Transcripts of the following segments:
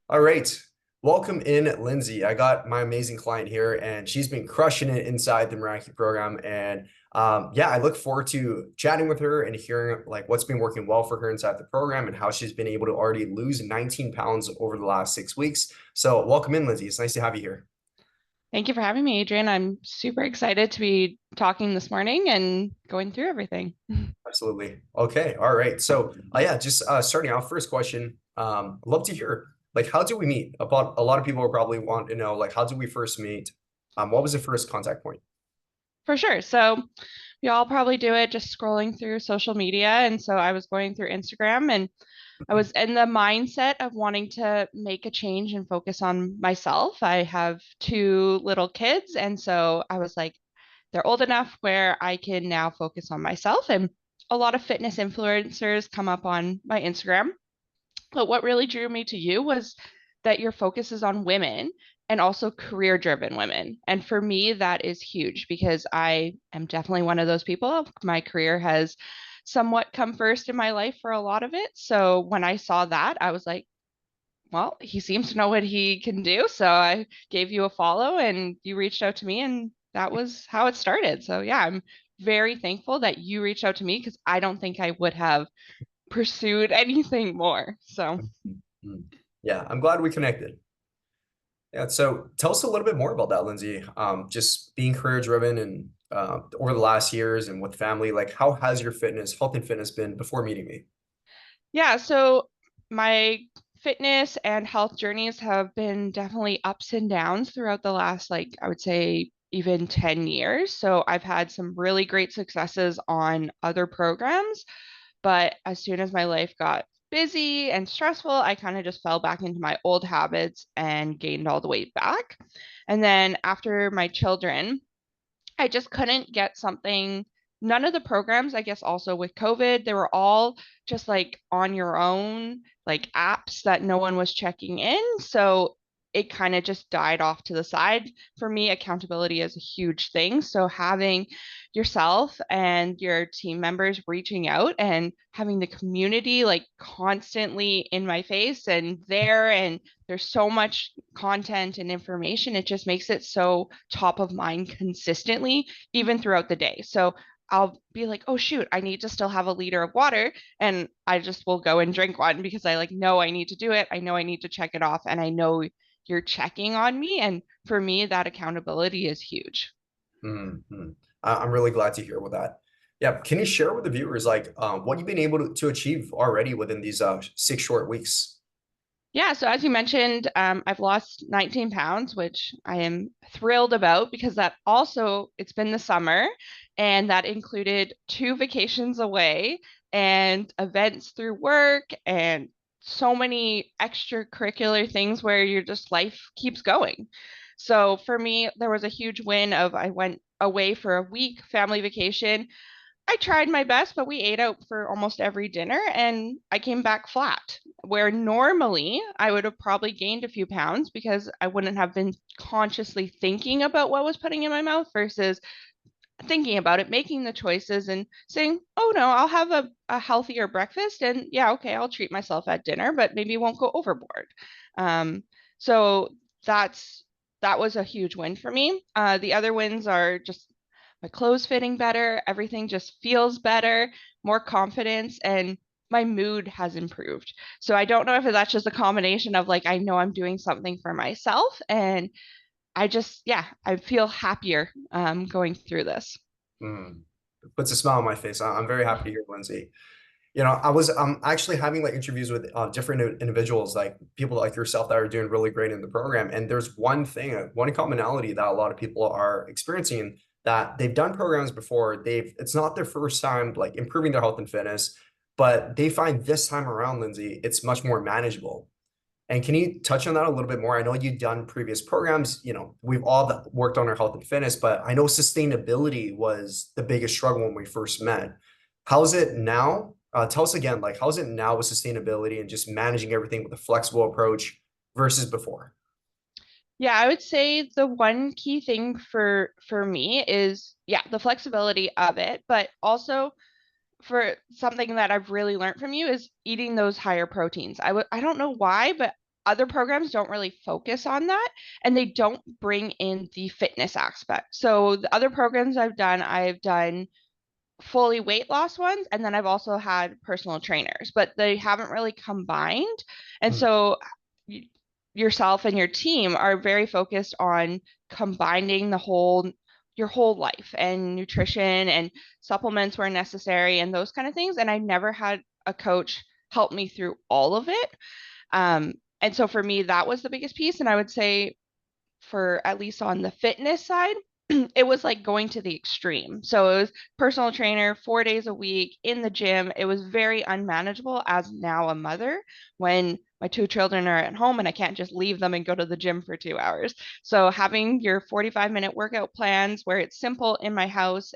All right. Welcome in, Lindsay. I got my amazing client here, and she's been crushing it inside the Meraki program. And yeah, I look forward to chatting with her and hearing like what's been working well for her inside the program and how she's been able to already lose 19 pounds over the last 6 weeks. So welcome in, Lindsay. It's nice to have you here. Thank you for having me, Adrian. I'm super excited to be talking this morning and going through everything. Absolutely. Okay. All right. So yeah, just starting out, first question. I'd love to hear like how do we meet? About a lot of people will probably want to know like how did we first meet? What was the first contact point? For sure. So we all probably do it just scrolling through social media. And so I was going through Instagram and I was in the mindset of wanting to make a change and focus on myself. I have two little kids. And so I was like, they're old enough where I can now focus on myself. And a lot of fitness influencers come up on my Instagram. But what really drew me to you was that your focus is on women and also career driven women. And for me, that is huge because I am definitely one of those people. My career has somewhat come first in my life for a lot of it. So when I saw that, I was like, well, he seems to know what he can do. So I gave you a follow and you reached out to me, and that was how it started. So yeah, I'm very thankful that you reached out to me because I don't think I would have pursued anything more. So. Mhm. Yeah, I'm glad we connected. Yeah, so tell us a little bit more about that, Lindsay. Just being career driven and over the last years and with family, like how has your health and fitness been before meeting me? Yeah, so my fitness and health journeys have been definitely ups and downs throughout the last, like, I would say even 10 years. So I've had some really great successes on other programs, but as soon as my life got busy and stressful, I kind of just fell back into my old habits and gained all the weight back. And then after my children, I just couldn't get something. None of the programs, I guess also with COVID, they were all just like on your own, like apps that no one was checking in. So it kind of just died off to the side. For me, accountability is a huge thing. So having yourself and your team members reaching out and having the community like constantly in my face and there, and there's so much content and information, it just makes it so top of mind consistently, even throughout the day. So I'll be like, oh shoot, I need to still have a liter of water. And I just will go and drink one because I like know I need to do it. I know I need to check it off. And I know you're checking on me. And for me, that accountability is huge. Mhm. I'm really glad to hear with that. Yeah, can you share with the viewers like what you've been able to achieve already within these 6 short weeks? Yeah, so as you mentioned, I've lost 19 pounds, which I am thrilled about because that also, it's been the summer and that included two vacations away and events through work and so many extracurricular things where your just life keeps going. So for me, there was a huge win of I went away for a week family vacation. I tried my best, but we ate out for almost every dinner and I came back flat. Where normally I would have probably gained a few pounds because I wouldn't have been consciously thinking about what was putting in my mouth versus thinking about it, making the choices and saying, oh no, I'll have a healthier breakfast. And yeah, okay, I'll treat myself at dinner, but maybe won't go overboard. Um, so that's that was a huge win for me. The other wins are just my clothes fitting better, everything just feels better, more confidence, and my mood has improved. So I don't know if that's just a combination of like I know I'm doing something for myself, and I just yeah, I feel happier going through this. Mm. It puts a smile on my face. I'm very happy to hear, Lindsay. I was actually having like interviews with different individuals, like people like yourself that are doing really great in the program. And there's one thing, one commonality that a lot of people are experiencing that they've done programs before. It's not their first time like improving their health and fitness, but they find this time around, Lindsay, it's much more manageable. And can you touch on that a little bit more? I know you've done previous programs, we've all worked on our health and fitness, but I know sustainability was the biggest struggle when we first met. How's it now? Tell us again, like, how's it now with sustainability and just managing everything with a flexible approach versus before? Yeah, I would say the one key thing for me is yeah, the flexibility of it, but also for something that I've really learned from you is eating those higher proteins. I don't know why, but other programs don't really focus on that, and they don't bring in the fitness aspect. So the other programs I've done fully weight loss ones, and then I've also had personal trainers, but they haven't really combined. And Mm, so yourself and your team are very focused on combining your whole life and nutrition and supplements where necessary and those kind of things. And I never had a coach help me through all of it. And so for me, that was the biggest piece. And I would say for at least on the fitness side, it was like going to the extreme. So it was personal trainer 4 days a week in the gym. It was very unmanageable as now a mother when my two children are at home and I can't just leave them and go to the gym for 2 hours. So having your 45-minute workout plans where it's simple in my house,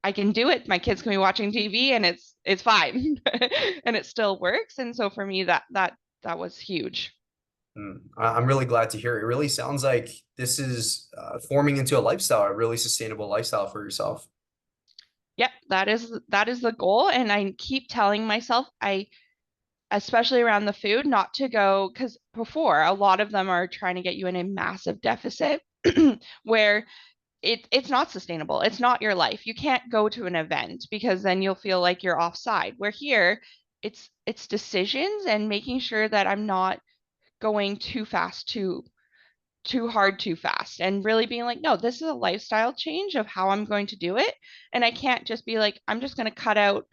I can do it. My kids can be watching TV and it's fine. And it still works. And so for me that was huge. I'm really glad to hear it. It really sounds like this is forming into a lifestyle, a really sustainable lifestyle for yourself. Yep, that is the goal. And I keep telling myself, especially around the food, not to go because before a lot of them are trying to get you in a massive deficit where it's not sustainable. It's not your life. You can't go to an event because then you'll feel like you're offside. Where here, it's decisions and making sure that I'm not going too fast, too hard, too fast, and really being like, no, this is a lifestyle change of how I'm going to do it. And I can't just be like, I'm just going to cut out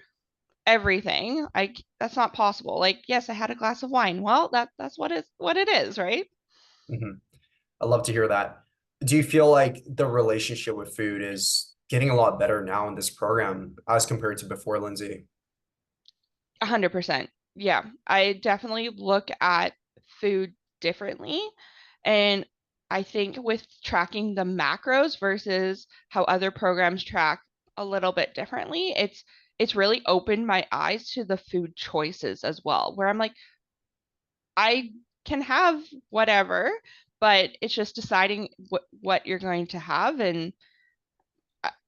everything. That's not possible. Like, yes, I had a glass of wine. Well, that's what it is, right? Hmm. I love to hear that. Do you feel like the relationship with food is getting a lot better now in this program as compared to before, Lindsay? 100%. Yeah, I definitely look at food differently. And I think with tracking the macros versus how other programs track a little bit differently, it's really opened my eyes to the food choices as well, where I'm like, I can have whatever, but it's just deciding what you're going to have. And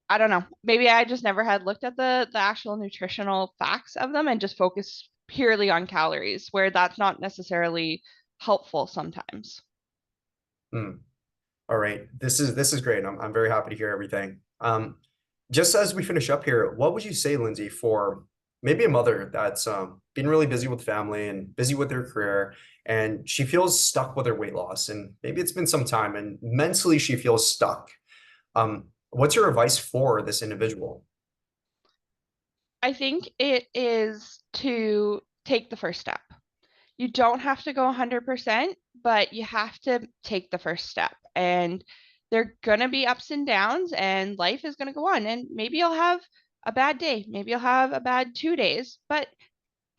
I don't know. Maybe I just never had looked at the actual nutritional facts of them and just focused purely on calories, where that's not necessarily helpful sometimes. Mm. All right. This is great. I'm very happy to hear everything. Just as we finish up here, what would you say, Lindsay, for maybe a mother that's been really busy with family and busy with their career, and she feels stuck with her weight loss, and maybe it's been some time, and mentally she feels stuck. What's your advice for this individual? I think it is to take the first step. You don't have to go 100%, but you have to take the first step. And there are going to be ups and downs, and life is going to go on. And maybe you'll have a bad day. Maybe you'll have a bad 2 days. But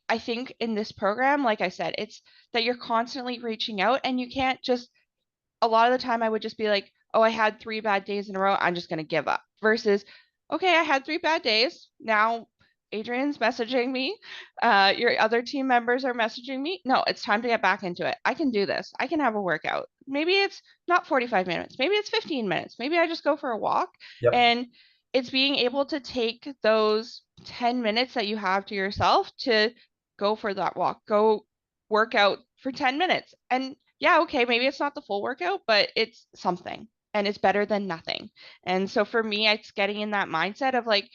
I think in this program, like I said, it's that you're constantly reaching out and you can't just a lot of the time I would just be like, oh, I had 3 bad days in a row. I'm just going to give up. Versus, okay, I had 3 bad days. Now Adrian's messaging me. Your other team members are messaging me. No, it's time to get back into it. I can do this. I can have a workout. Maybe it's not 45 minutes. Maybe it's 15 minutes. Maybe I just go for a walk. Yep. And it's being able to take those 10 minutes that you have to yourself to go for that walk, go work out for 10 minutes. And yeah, okay, maybe it's not the full workout, but it's something and it's better than nothing. And so for me, it's getting in that mindset of like,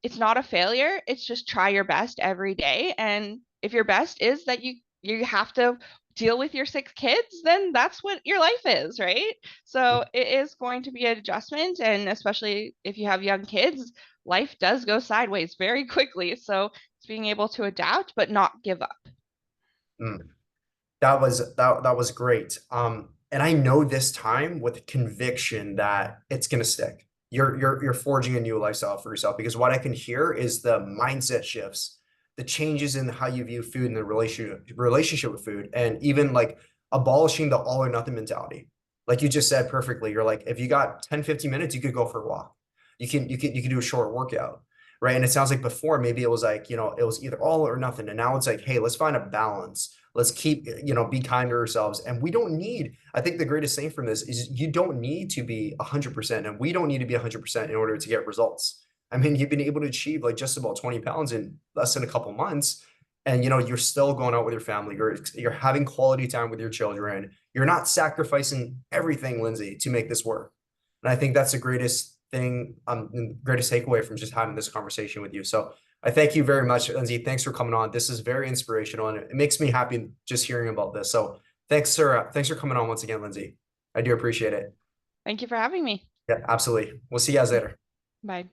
it's not a failure. It's just try your best every day. And if your best is that you have to deal with your 6 kids, then that's what your life is, right? So it is going to be an adjustment. And especially if you have young kids, life does go sideways very quickly. So it's being able to adapt, but not give up. Mm. That was great. And I know this time with conviction that it's gonna stick. You're forging a new lifestyle for yourself because what I can hear is the mindset shifts, the changes in how you view food and the relationship with food, and even like abolishing the all or nothing mentality. Like you just said perfectly, you're like, if you got 10, 15 minutes, you could go for a walk. You can do a short workout, right? And it sounds like before maybe it was like, it was either all or nothing. And now it's like, hey, let's find a balance. Let's keep, be kind to ourselves. And we don't need, I think the greatest thing from this is you don't need to be 100%. And we don't need to be 100% in order to get results. I mean, you've been able to achieve like just about 20 pounds in less than a couple months. and you're still going out with your family, you're having quality time with your children, you're not sacrificing everything, Lindsay, to make this work. And I think that's the greatest thing, greatest takeaway from just having this conversation with you. So I thank you very much, Lindsay. Thanks for coming on. This is very inspirational, and it makes me happy just hearing about this. So thanks, sir. Thanks for coming on once again, Lindsay. I do appreciate it. Thank you for having me. Yeah, absolutely. We'll see you guys later. Bye.